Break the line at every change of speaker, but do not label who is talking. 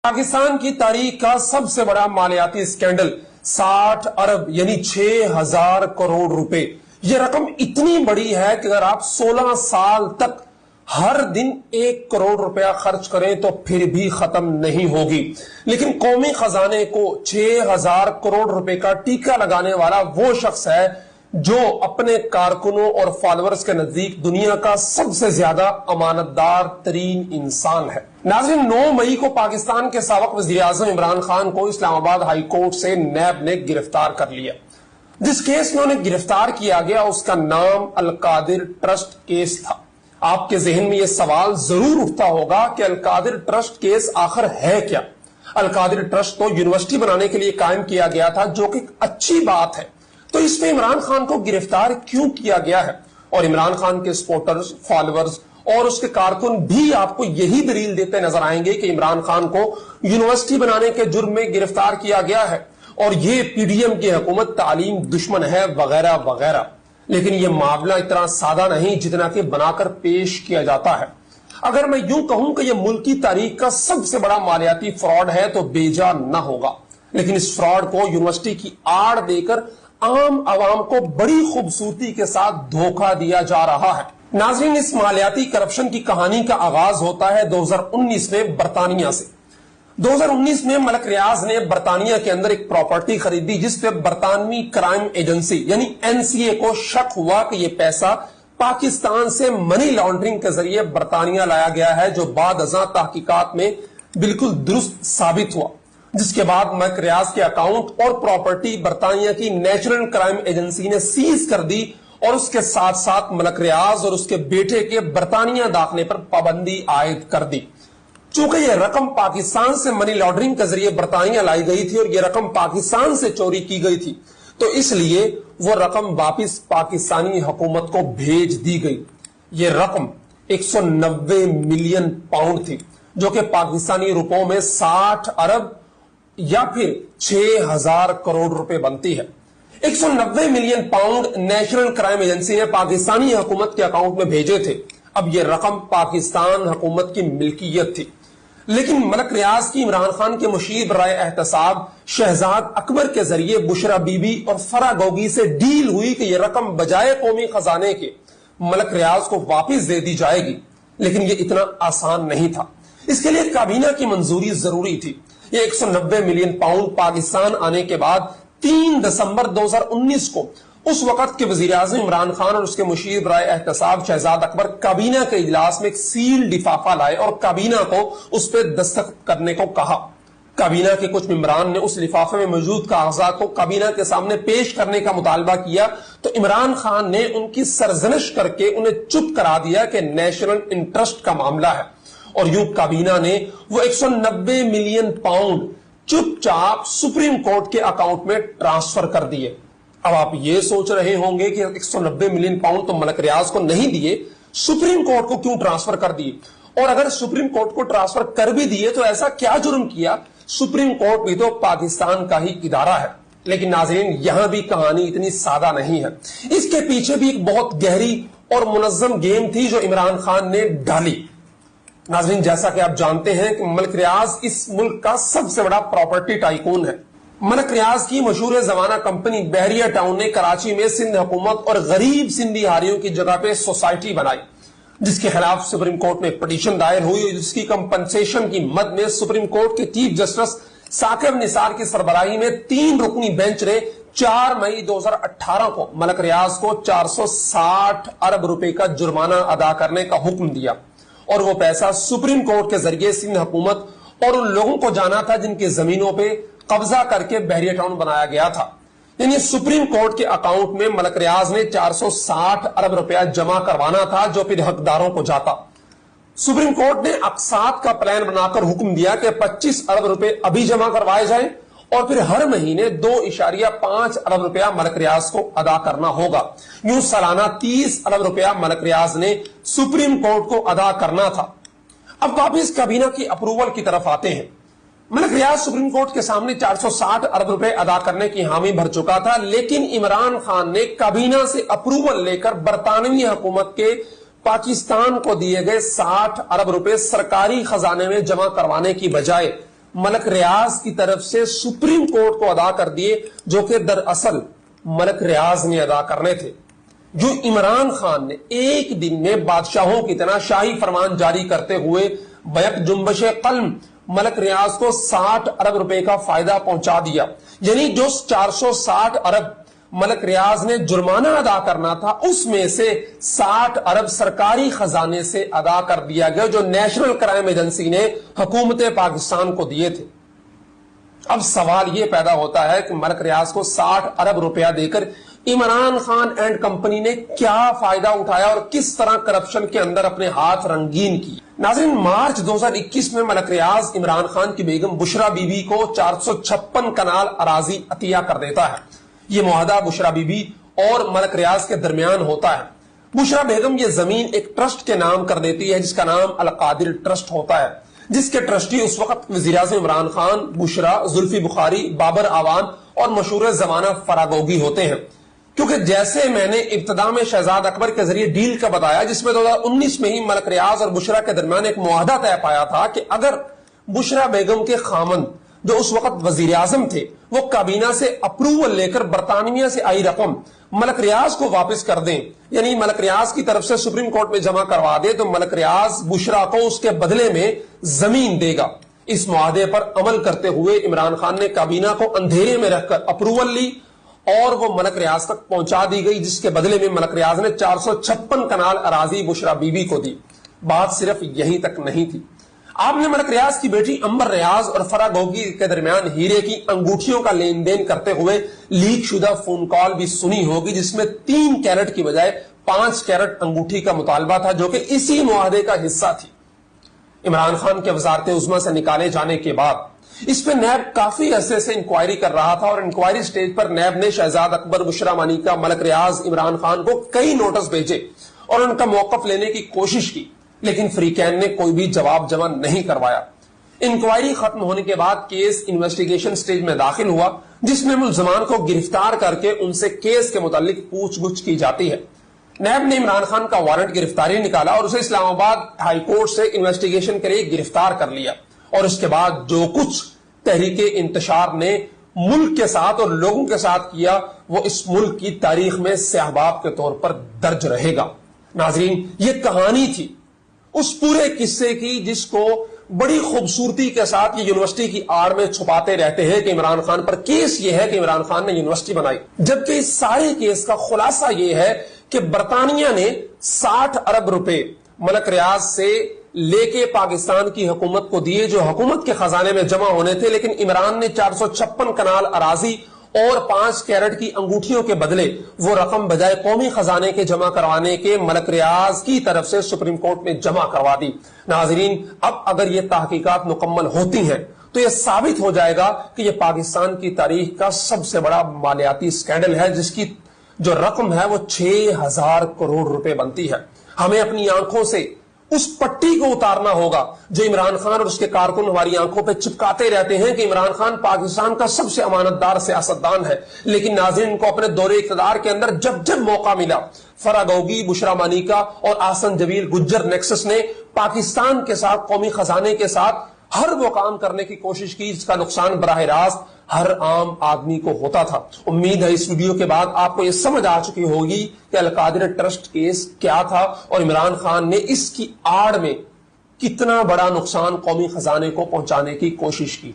पाकिस्तान की तारीख का सबसे बड़ा मालियाती स्कैंडल 60 अरब यानी 6000 करोड़ रुपए। यह रकम इतनी बड़ी है कि अगर आप 16 साल तक हर दिन 1 करोड़ रुपया खर्च करें तो फिर भी खत्म नहीं होगी। लेकिन कौमी खजाने को 6000 करोड़ रुपए का टीका लगाने वाला वो शख्स है जो अपने कारकुनों और फॉलोअर्स के नजदीक दुनिया का सबसे ज्यादा अमानतदार तरीन इंसान है। नाज़रीन, 9 मई को पाकिस्तान के साबिक़ वज़ीर-ए-आज़म इमरान खान को इस्लामाबाद हाई कोर्ट से नैब ने गिरफ्तार कर लिया। जिस केस में उन्हें गिरफ्तार किया गया उसका नाम अल-कादिर ट्रस्ट केस था। आपके जहन में यह सवाल जरूर उठता होगा कि अल-कादिर ट्रस्ट केस आखिर है क्या। अल-कादिर ट्रस्ट तो यूनिवर्सिटी बनाने के लिए कायम किया गया था, जो कि अच्छी बात है, तो इसमें इमरान खान को गिरफ्तार क्यों किया गया है? और इमरान खान के सपोर्टर्स, फॉलोअर्स और उसके कारकुन भी आपको यही दलील देते नजर आएंगे कि इमरान खान को यूनिवर्सिटी बनाने के जुर्म में गिरफ्तार किया गया है और ये पीडीएम की हुकूमत तालीम दुश्मन है वगैरह वगैरह। लेकिन यह मामला इतना सादा नहीं जितना कि बनाकर पेश किया जाता है। अगर मैं यूं कहूं कि यह मुल्क की तारीख का सबसे बड़ा मालियाती फ्रॉड है तो बेजा न होगा। लेकिन इस फ्रॉड को यूनिवर्सिटी की आड़ देकर आम आवाम को बड़ी खूबसूरती के साथ धोखा दिया जा रहा है। नाज़रीन, इस मालियाती करप्शन की कहानी का आगाज होता है 2019 में बरतानिया से। 2019 में मलक रियाज ने बरतानिया के अंदर एक प्रॉपर्टी खरीदी जिस पे बरतानवी क्राइम एजेंसी यानी एनसीए को शक हुआ कि यह पैसा पाकिस्तान से मनी लॉन्ड्रिंग के जरिए बरतानिया लाया गया है, जो बाद अज़ां तहकीकात में बिल्कुल दुरुस्त साबित हुआ। जिसके बाद मलक रियाज के अकाउंट और प्रॉपर्टी बरतानिया की नेशनल क्राइम एजेंसी ने सीज कर दी और उसके साथ साथ मलक रियाज और उसके बेटे के बरतानिया दाखिले पर पाबंदी आयद कर दी। चूंकि यह रकम पाकिस्तान से मनी लॉन्ड्रिंग के जरिए बरतानिया लाई गई थी और यह रकम पाकिस्तान से चोरी की गई थी, तो इसलिए वो रकम वापिस पाकिस्तानी हुकूमत को भेज दी गई। यह रकम 190 मिलियन पाउंड थी, जो कि पाकिस्तानी रुपयों में 60 अरब या फिर 6000 करोड़ रुपए बनती है। 190 million pound national crime agency ने पाकिस्तानी हुकूमत के अकाउंट में भेजे थे। अब यह रकम पाकिस्तान हुकूमत की मिल्कियत थी। लेकिन मलक रियाज की इमरान खान के मुशीर बराए एहतसाब शहजाद अकबर के जरिए बुशरा बीबी और फरा गोगी से डील हुई कि यह रकम बजाय कौमी खजाने के मलक रियाज को वापिस दे दी जाएगी। लेकिन यह इतना आसान नहीं था। इसके लिए काबीना की मंजूरी जरूरी थी। यह 190 मिलियन पाउंड पाकिस्तान आने के बाद 3 दिसंबर 2019 को उस वक्त के वज़ीर-ए-आज़म इमरान खान और उसके मुशीर बराए एहतसाब शहजाद अकबर काबीना के इजलास में एक सील लिफाफा लाए और काबीना को उस पर दस्तखत करने को कहा। काबीना के कुछ मेंबरान ने उस लिफाफे में मौजूद कागजात को काबीना के सामने पेश करने का मुतालबा किया, तो इमरान खान ने उनकी सरजनिश करके उन्हें चुप करा दिया कि नेशनल इंटरेस्ट का मामला है। और यूं काबीना ने वो 190 मिलियन पाउंड चुपचाप सुप्रीम कोर्ट के अकाउंट में ट्रांसफर कर दिए। अब आप ये सोच रहे होंगे कि 190 मिलियन पाउंड तो मलक रियाज को नहीं दिए, सुप्रीम कोर्ट को क्यों ट्रांसफर कर दिए? और अगर सुप्रीम कोर्ट को ट्रांसफर कर भी दिए तो ऐसा क्या जुर्म किया? सुप्रीम कोर्ट भी तो पाकिस्तान का ही इदारा है। लेकिन नाज़रीन, यहां भी कहानी इतनी सादा नहीं है। इसके पीछे भी एक बहुत गहरी और मुनज़्ज़म गेम थी जो इमरान खान ने डाली। नाज़रीन, जैसा कि आप जानते हैं कि मलक रियाज इस मुल्क का सबसे बड़ा प्रॉपर्टी टाइकून है। मलक रियाज की मशहूर जमाना कंपनी बहरिया टाउन ने कराची में सिंध हुकूमत और गरीब सिंधी हारियों की जगह पे सोसाइटी बनाई, जिसके खिलाफ सुप्रीम कोर्ट में पिटीशन दायर हुई। जिसकी कंपनसेशन की मद में सुप्रीम कोर्ट के चीफ जस्टिस साकिब निसार की सरबराही में 3 रुकनी बेंच ने 4 मई 2018 को मलक रियाज को 460 अरब रुपए का जुर्माना अदा करने का हुक्म दिया। और वो पैसा सुप्रीम कोर्ट के जरिए सिंध हुकूमत और उन लोगों को जाना था जिनकी जमीनों पे कब्जा करके बहरिया टाउन बनाया गया था। यानी सुप्रीम कोर्ट के अकाउंट में मलक रियाज ने 460 अरब रुपया जमा करवाना था, जो फिर हकदारों को जाता। सुप्रीम कोर्ट ने अक़सात का प्लान बनाकर हुक्म दिया कि 25 अरब रुपए अभी जमा करवाए जाएं और फिर हर महीने 2.5 अरब रुपया मलक रियाज को अदा करना होगा। यूं सालाना 30 अरब रुपया मलक रियाज ने सुप्रीम कोर्ट को अदा करना था। अब वापिस काबीना की अप्रूवल की तरफ आते हैं। मलक रियाज सुप्रीम कोर्ट के सामने 460 अरब रुपए अदा करने की हामी भर चुका था, लेकिन इमरान खान ने काबीना से अप्रूवल लेकर बरतानवी हुकूमत के पाकिस्तान को दिए गए 60 अरब रुपए सरकारी खजाने में जमा करवाने की बजाय ملک ریاض کی طرف سے سپریم کورٹ کو ادا کر دیے، جو کہ دراصل ملک ریاض نے ادا کرنے تھے۔ جو عمران خان نے ایک دن میں بادشاہوں کی طرح شاہی فرمان جاری کرتے ہوئے بیک جنبش قلم ملک ریاض کو 60 ارب روپے کا فائدہ پہنچا دیا، یعنی جو 460 ارب ملک ریاض نے جرمانہ ادا کرنا تھا، اس میں سے 60 ارب سرکاری خزانے سے ادا کر دیا گیا، جو نیشنل کرائم ایجنسی نے حکومت پاکستان کو دیے تھے۔ اب سوال یہ پیدا ہوتا ہے کہ ملک ریاض کو 60 ارب روپیہ دے کر عمران خان اینڈ کمپنی نے کیا فائدہ اٹھایا اور کس طرح کرپشن کے اندر اپنے ہاتھ رنگین کی۔ ناظرین، مارچ 2021 میں ملک ریاض عمران خان کی بیگم بشرا بی بی کو 456 کنال اراضی عطیہ کر دیتا ہے۔ یہ معاہدہ بشرا بی بی اور ملک ریاض کے درمیان ہوتا ہے۔ بشرا بیگم یہ زمین ایک ٹرسٹ کے نام کر دیتی ہے، جس کا نام القادر ٹرسٹ ہوتا ہے، جس کے ٹرسٹی اس وقت وزیر اعظم عمران خان، بشرا، زلفی بخاری، بابر اعوان اور مشہور زمانہ فراگوگی ہوتے ہیں۔ کیونکہ جیسے میں نے ابتدا میں شہزاد اکبر کے ذریعے ڈیل کا بتایا، جس میں 2019 میں ہی ملک ریاض اور بشرا کے درمیان ایک معاہدہ طے پایا تھا کہ اگر بشرا بیگم کے خامند، جو اس وقت وزیر اعظم تھے، وہ کابینہ سے اپروول لے کر برطانیہ سے آئی رقم ملک ریاض کو واپس کر دیں، یعنی ملک ریاض کی طرف سے سپریم کورٹ میں جمع کروا دے، تو ملک ریاض بشرا کو اس کے بدلے میں زمین دے گا۔ اس معاہدے پر عمل کرتے ہوئے عمران خان نے کابینہ کو اندھیرے میں رکھ کر اپروول لی اور وہ ملک ریاض تک پہنچا دی گئی، جس کے بدلے میں ملک ریاض نے 456 کنال اراضی بشرا بی بی کو دی۔ بات صرف یہیں تک نہیں تھی، آپ نے ملک ریاض کی بیٹی امبر ریاض اور فراگوگی کے درمیان ہیرے کی انگوٹھیوں کا لین دین کرتے ہوئے لیک شدہ فون کال بھی سنی ہوگی، جس میں 3 کیرٹ کی بجائے 5 کیرٹ انگوٹھی کا مطالبہ تھا، جو کہ اسی معاہدے کا حصہ تھی۔ عمران خان کے وزارت عظمیٰ سے نکالے جانے کے بعد اس پہ نیب کافی عرصے سے انکوائری کر رہا تھا، اور انکوائری سٹیج پر نیب نے شہزاد اکبر، بشرا مانیکا، ملک ریاض، عمران خان کو کئی نوٹس بھیجے اور ان کا موقف لینے کی کوشش کی، لیکن فریقین نے کوئی بھی جواب جمع نہیں کروایا۔ انکوائری ختم ہونے کے بعد کیس انویسٹیگیشن سٹیج میں داخل ہوا، جس میں ملزمان کو گرفتار کر کے ان سے کیس کے متعلق پوچھ گچھ کی جاتی ہے۔ نیب نے عمران خان کا وارنٹ گرفتاری نکالا اور اسے اسلام آباد ہائی کورٹ سے انویسٹیگیشن کے لیے گرفتار کر لیا، اور اس کے بعد جو کچھ تحریک انتشار نے ملک کے ساتھ اور لوگوں کے ساتھ کیا، وہ اس ملک کی تاریخ میں سیاہ باب کے طور پر درج رہے گا۔ ناظرین، یہ کہانی تھی اس پورے قصے کی، جس کو بڑی خوبصورتی کے ساتھ یہ یونیورسٹی کی آڑ میں چھپاتے رہتے ہیں کہ عمران خان پر کیس یہ ہے کہ عمران خان نے یونیورسٹی بنائی، جبکہ اس سارے کیس کا خلاصہ یہ ہے کہ برطانیہ نے 60 ارب روپے ملک ریاض سے لے کے پاکستان کی حکومت کو دیے، جو حکومت کے خزانے میں جمع ہونے تھے، لیکن عمران نے 456 کنال اراضی اور 5 کیرٹ کی انگوٹھیوں کے بدلے وہ رقم بجائے قومی خزانے کے جمع کروانے کے ملک ریاض کی طرف سے سپریم کورٹ میں جمع کروا دی۔ ناظرین، اب اگر یہ تحقیقات مکمل ہوتی ہیں تو یہ ثابت ہو جائے گا کہ یہ پاکستان کی تاریخ کا سب سے بڑا مالیاتی سکینڈل ہے، جس کی جو رقم ہے وہ 6000 کروڑ روپے بنتی ہے۔ ہمیں اپنی آنکھوں سے اس پٹی کو اتارنا ہوگا جو عمران خان اور اس کے کارکن ہماری آنکھوں پہ چپکاتے رہتے ہیں کہ عمران خان پاکستان کا سب سے امانت دار سیاستدان ہے، لیکن ناظرین کو اپنے دور اقتدار کے اندر جب جب موقع ملا، فراگوگی، بشرا مانیکا اور آسن جبیل گجر نیکسس نے پاکستان کے ساتھ، قومی خزانے کے ساتھ ہر وہ کام کرنے کی کوشش کی جس کا نقصان براہ راست ہر عام آدمی کو ہوتا تھا۔ امید ہے اس ویڈیو کے بعد آپ کو یہ سمجھ آ چکی ہوگی کہ القادر ٹرسٹ کیس کیا تھا اور عمران خان نے اس کی آڑ میں کتنا بڑا نقصان قومی خزانے کو پہنچانے کی کوشش کی۔